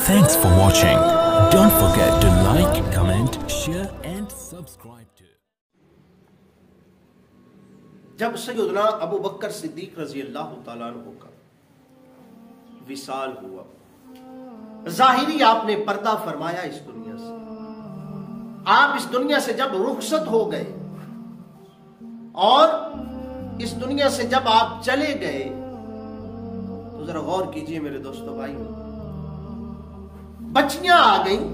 Thanks for watching. Don't forget to like, comment, share and subscribe to. جب سیدنا ابو بکر صدیق رضی اللہ تعالیٰ عنہ کا وصال ہوا، ظاہری آپ نے پردہ فرمایا اس دنیا سے، آپ اس دنیا سے جب رخصت ہو گئے اور اس دنیا سے جب آپ چلے گئے تو ذرا غور کیجئے میرے دوستو بھائیو، بچیاں آ گئیں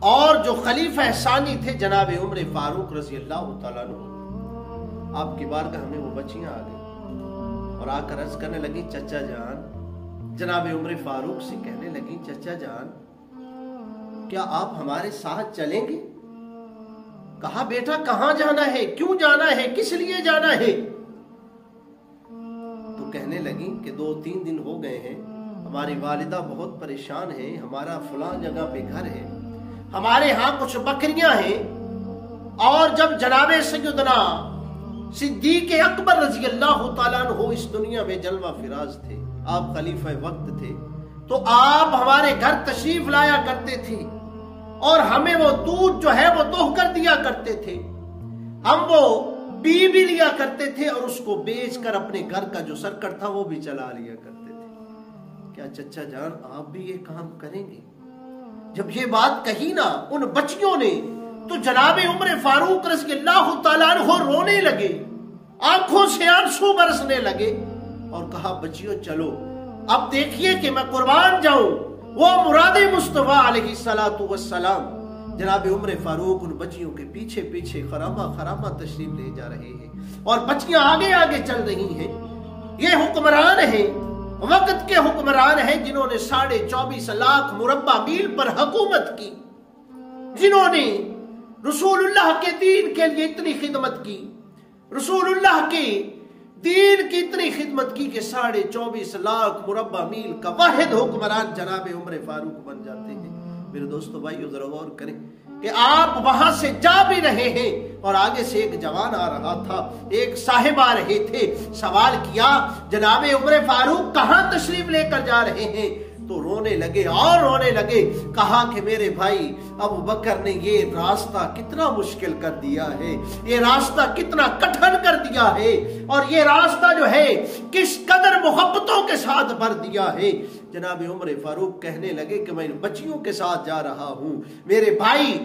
اور جو خلیفہ ثانی تھے جناب عمر فاروق رضی اللہ تعالیٰ عنہ، آپ کی بارگاہ میں وہ بچیاں آ گئیں اور آ کر عرض کرنے لگی چچا جان، جناب عمر فاروق سے کہنے لگی چچا جان کیا آپ ہمارے ساتھ چلیں گے؟ کہا بیٹا کہاں جانا ہے، کیوں جانا ہے، کس لیے جانا ہے؟ تو کہنے لگی کہ 2-3 دن ہو گئے ہیں، ہماری والدہ بہت پریشان ہے، ہمارا فلاں جگہ پہ گھر ہے، ہمارے ہاں کچھ بکریاں ہیں، اور جب جناب سیدنا صدیق اکبر رضی اللہ تعالیٰ عنہ اس دنیا میں جلوہ فراز تھے، آپ خلیفہ وقت تھے، تو آپ ہمارے گھر تشریف لایا کرتے تھے اور ہمیں وہ دودھ جو ہے وہ دوہ کر دیا کرتے تھے، ہم وہ پی بھی لیا کرتے تھے اور اس کو بیچ کر اپنے گھر کا جو سرکٹ تھا وہ بھی چلا لیا کرتے تھے، کیا چچا جان آپ بھی یہ کام کریں گے؟ جب یہ بات کہی نا ان بچیوں نے تو جناب عمر فاروق رضی اللہ تعالیٰ عنہ رونے لگے، آنکھوں سے آنسو برسنے لگے اور کہا بچیوں چلو اب دیکھیے کہ میں قربان جاؤں، وہ مراد مصطفیٰ علیہ السلام جناب عمر فاروق ان بچیوں کے پیچھے پیچھے خرامہ تشریف لے جا رہے ہیں اور بچیاں آگے آگے چل رہی ہیں۔ یہ حکمران ہیں، وقت کے حکمران ہیں جنہوں نے 24.5 لاکھ مربع میل پر حکومت کی، جنہوں نے رسول اللہ کے دین کے لیے اتنی خدمت کی، رسول اللہ کے دین کی اتنی خدمت کی کہ 24.5 لاکھ مربع میل کا واحد حکمران جناب عمر فاروق بن جاتے ہیں۔ میرے دوستو بھائیو ذرا غور کریں کہ آپ وہاں سے جا بھی رہے ہیں اور آگے سے ایک جوان آ رہا تھا، ایک صاحب آ رہے تھے، سوال کیا جناب عمر فاروق کہاں تشریف لے کر جا رہے ہیں؟ تو رونے لگے اور رونے لگے، کہا کہ میرے بھائی ابو بکر نے یہ راستہ کتنا مشکل کر دیا ہے، یہ راستہ کتنا کٹھن کر دیا ہے، اور یہ راستہ جو ہے کس قدر محبتوں کے ساتھ بھر دیا ہے۔ جناب عمر فاروق کہنے لگے کہ میں ان بچیوں کے ساتھ جا رہا ہوں، میرے بھائی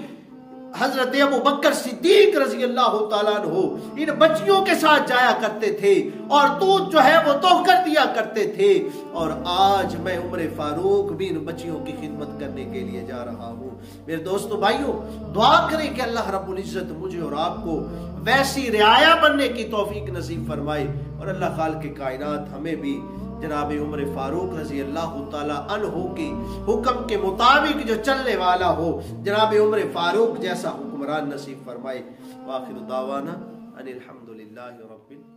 حضرت ابو بکر صدیق رضی اللہ تعالیٰ عنہ ان بچیوں کے ساتھ جایا کرتے تھے اور دودھ جو ہے وہ دوہ کر دیا کرتے تھے، اور آج میں عمر فاروق بھی ان بچیوں کی خدمت کرنے کے لیے جا رہا ہوں۔ میرے دوستو بھائیو دعا کریں کہ اللہ رب العزت مجھے اور آپ کو ویسی رعایا بننے کی توفیق نصیب فرمائے، اور اللہ خالق کائنات ہمیں بھی جناب عمر فاروق رضی اللہ تعالیٰ عنہ کی حکم کے مطابق جو چلنے والا ہو، جناب عمر فاروق جیسا حکمران نصیب فرمائے۔ وآخر دعوانا ان الحمدللہ رب العالمین۔